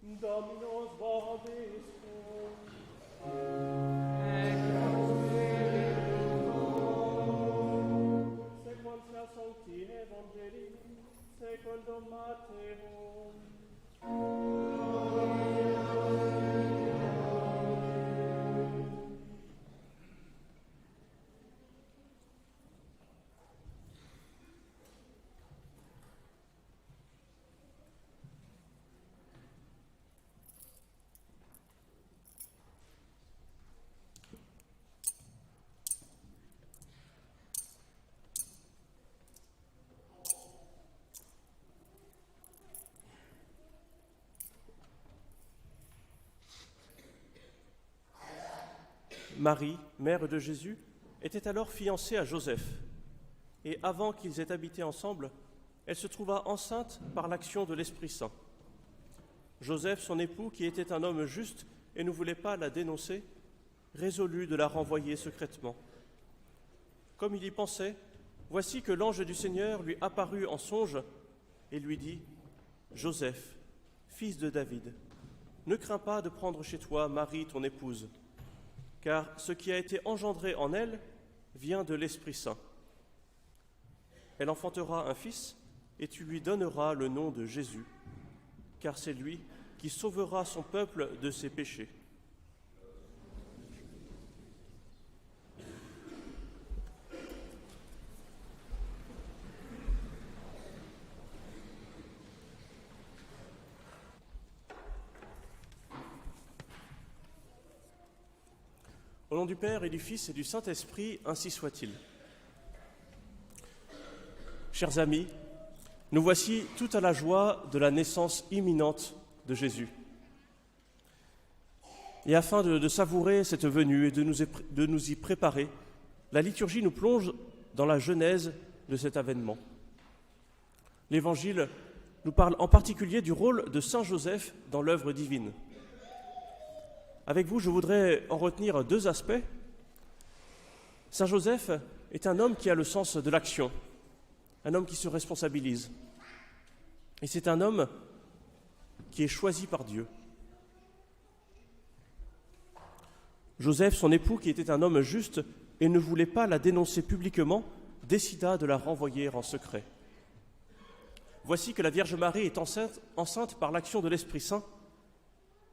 Dominus vobiscum. Sequens la Sancti Evangelii, secundum Matteum. Marie, mère de Jésus, était alors fiancée à Joseph. Et avant qu'ils aient habité ensemble, elle se trouva enceinte par l'action de l'Esprit Saint. Joseph, son époux, qui était un homme juste et ne voulait pas la dénoncer, résolut de la renvoyer secrètement. Comme il y pensait, voici que l'ange du Seigneur lui apparut en songe et lui dit « Joseph, fils de David, ne crains pas de prendre chez toi Marie, ton épouse, car ce qui a été engendré en elle vient de l'Esprit Saint. Elle enfantera un fils, et tu lui donneras le nom de Jésus, car c'est lui qui sauvera son peuple de ses péchés. » Au nom du Père et du Fils et du Saint-Esprit, ainsi soit-il. Chers amis, nous voici tout à la joie de la naissance imminente de Jésus. Et afin de savourer cette venue et de nous y préparer, la liturgie nous plonge dans la genèse de cet avènement. L'Évangile nous parle en particulier du rôle de Saint Joseph dans l'œuvre divine. Avec vous, je voudrais en retenir deux aspects. Saint Joseph est un homme qui a le sens de l'action, un homme qui se responsabilise. Et c'est un homme qui est choisi par Dieu. Joseph, son époux, qui était un homme juste et ne voulait pas la dénoncer publiquement, décida de la renvoyer en secret. Voici que la Vierge Marie est enceinte par l'action de l'Esprit Saint.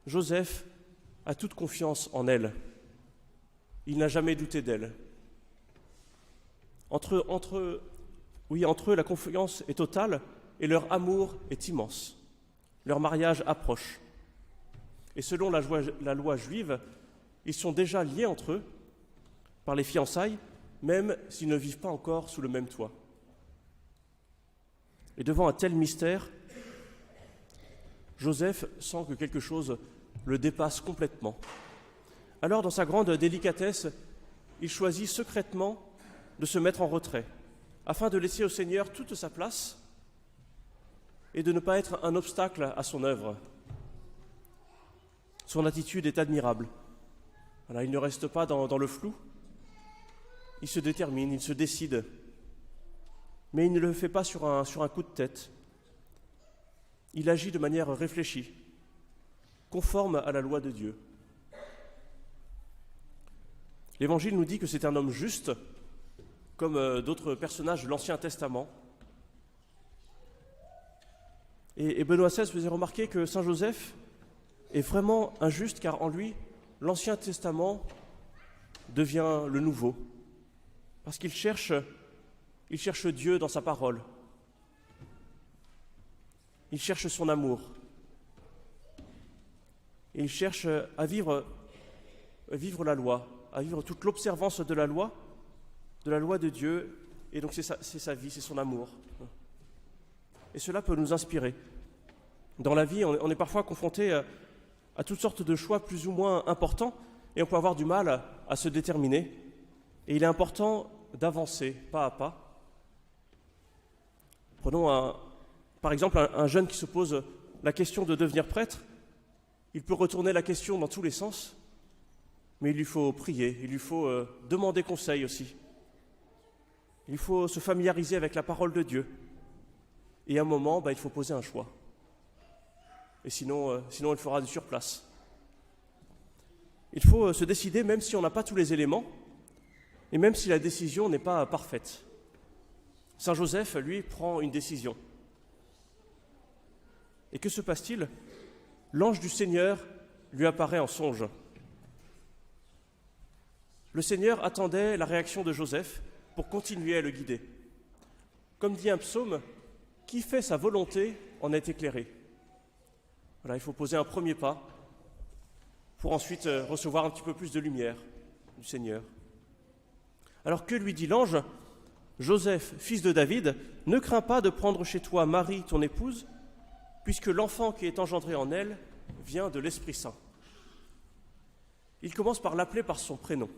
Joseph a toute confiance en elle. Il n'a jamais douté d'elle. Entre eux, la confiance est totale et leur amour est immense. Leur mariage approche. Et selon la loi juive, ils sont déjà liés entre eux par les fiançailles, même s'ils ne vivent pas encore sous le même toit. Et devant un tel mystère, Joseph sent que quelque chose le dépasse complètement. Alors, dans sa grande délicatesse, il choisit secrètement de se mettre en retrait, afin de laisser au Seigneur toute sa place et de ne pas être un obstacle à son œuvre. Son attitude est admirable. Voilà, il ne reste pas dans le flou, il se détermine, il se décide, mais il ne le fait pas sur un coup de tête. Il agit de manière réfléchie, conforme à la loi de Dieu. L'Évangile nous dit que c'est un homme juste, comme d'autres personnages de l'Ancien Testament. Et Benoît XVI faisait remarquer que Saint Joseph est vraiment injuste, car en lui, l'Ancien Testament devient le Nouveau, parce qu'il cherche Dieu dans sa parole. Il cherche son amour. Et il cherche à vivre la loi, à vivre toute l'observance de la loi de Dieu. Et donc c'est sa vie, c'est son amour. Et cela peut nous inspirer. Dans la vie, on est parfois confronté à toutes sortes de choix plus ou moins importants, et on peut avoir du mal à se déterminer. Et il est important d'avancer pas à pas. Prenons par exemple un jeune qui se pose la question de devenir prêtre. Il peut retourner la question dans tous les sens, mais il lui faut prier, il lui faut demander conseil aussi. Il faut se familiariser avec la parole de Dieu. Et à un moment, il faut poser un choix. et sinon elle fera du surplace. Il faut se décider même si on n'a pas tous les éléments, et même si la décision n'est pas parfaite. Saint Joseph, lui, prend une décision. Et que se passe-t-il? L'ange du Seigneur lui apparaît en songe. Le Seigneur attendait la réaction de Joseph pour continuer à le guider. Comme dit un psaume, qui fait sa volonté en est éclairé. Voilà, il faut poser un premier pas pour ensuite recevoir un petit peu plus de lumière du Seigneur. Alors que lui dit l'ange? Joseph, fils de David, ne crains pas de prendre chez toi Marie, ton épouse, puisque l'enfant qui est engendré en elle vient de l'Esprit Saint. Il commence par l'appeler par son prénom.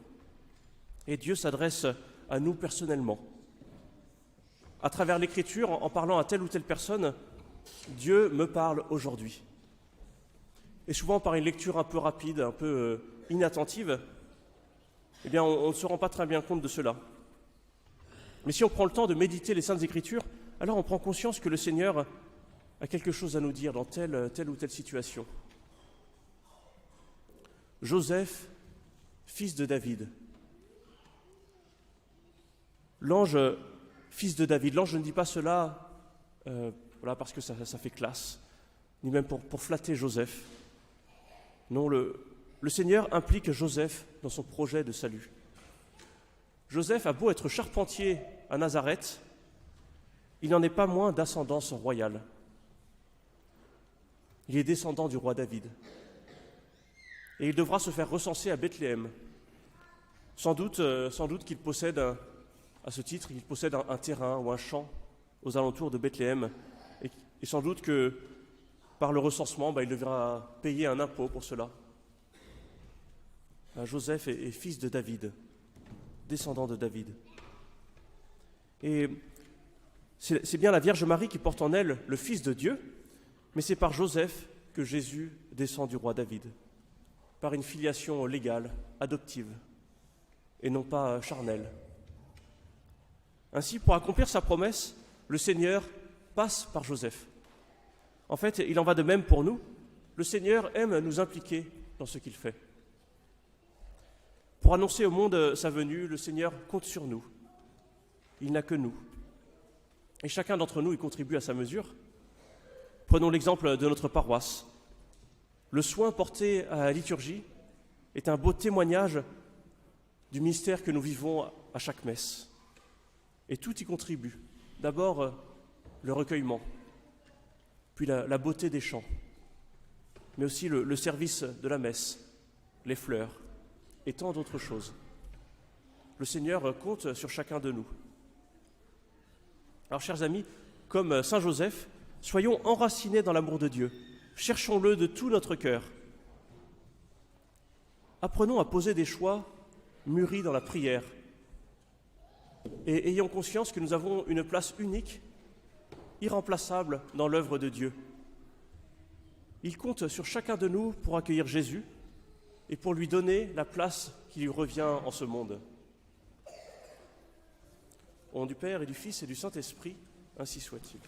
Et Dieu s'adresse à nous personnellement. À travers l'Écriture, en parlant à telle ou telle personne, Dieu me parle aujourd'hui. Et souvent, par une lecture un peu rapide, un peu inattentive, eh bien, on ne se rend pas très bien compte de cela. Mais si on prend le temps de méditer les Saintes Écritures, alors on prend conscience que le Seigneur a quelque chose à nous dire dans telle ou telle situation. Joseph, fils de David. L'ange, fils de David. L'ange ne dit pas cela parce que ça fait classe, ni même pour flatter Joseph. Non, le Seigneur implique Joseph dans son projet de salut. Joseph a beau être charpentier à Nazareth, il n'en est pas moins d'ascendance royale. Il est descendant du roi David. Et il devra se faire recenser à Bethléem. Sans doute qu'il possède, à ce titre, il possède un terrain ou un champ aux alentours de Bethléem. Et sans doute que par le recensement, il devra payer un impôt pour cela. Joseph est fils de David, descendant de David. Et c'est bien la Vierge Marie qui porte en elle le Fils de Dieu, mais c'est par Joseph que Jésus descend du roi David, par une filiation légale, adoptive, et non pas charnelle. Ainsi, pour accomplir sa promesse, le Seigneur passe par Joseph. En fait, il en va de même pour nous. Le Seigneur aime nous impliquer dans ce qu'il fait. Pour annoncer au monde sa venue, le Seigneur compte sur nous. Il n'a que nous. Et chacun d'entre nous y contribue à sa mesure. Prenons l'exemple de notre paroisse. Le soin porté à la liturgie est un beau témoignage du mystère que nous vivons à chaque messe. Et tout y contribue. D'abord, le recueillement, puis la beauté des chants, mais aussi le service de la messe, les fleurs et tant d'autres choses. Le Seigneur compte sur chacun de nous. Alors, chers amis, comme Saint Joseph, soyons enracinés dans l'amour de Dieu. Cherchons-le de tout notre cœur. Apprenons à poser des choix mûris dans la prière et ayons conscience que nous avons une place unique, irremplaçable dans l'œuvre de Dieu. Il compte sur chacun de nous pour accueillir Jésus et pour lui donner la place qui lui revient en ce monde. Au nom du Père et du Fils et du Saint-Esprit, ainsi soit-il.